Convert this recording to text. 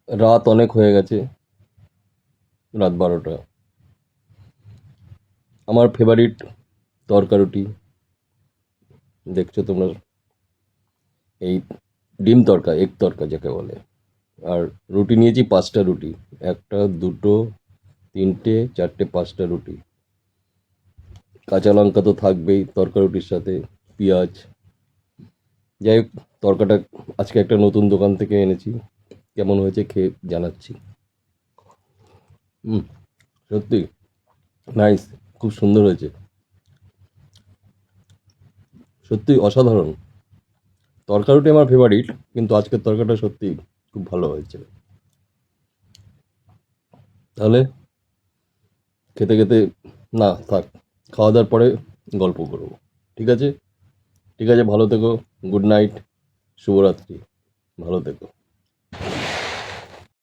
রাত অনেক হয়ে গেছে, রাত 12টা। আমার ফেভারিট তরকারুটি দেখছো তোমরা, এই ডিম তড়কা, এগ তড়কা যাকে বলে। আর রুটি নিয়েছি 5টা রুটি, একটা, দুটো, তিনটে, চারটে, 5টা রুটি। কাঁচা লঙ্কা তো থাকবেই তরকা রুটির সাথে, পেঁয়াজ। যাই হোক, তরকাটা আজকে একটা নতুন দোকান থেকে এনেছি, কেমন হয়েছে খেয়ে জানাচ্ছি। হুম, সত্যি নাইস, খুব সুন্দর হয়েছে, সত্যি অসাধারণ। তরকারিটা আমার ফেভারিট, কিন্তু আজকের তরকারিটা সত্যি খুব ভালো হয়েছে। তাহলে খেতে খেতে, না থাক, খাওয়া দাওয়ার পরে গল্প করবো। ঠিক আছে, ঠিক আছে, ভালো থেকো। গুড নাইট, শুভরাত্রি, ভালো থেকো।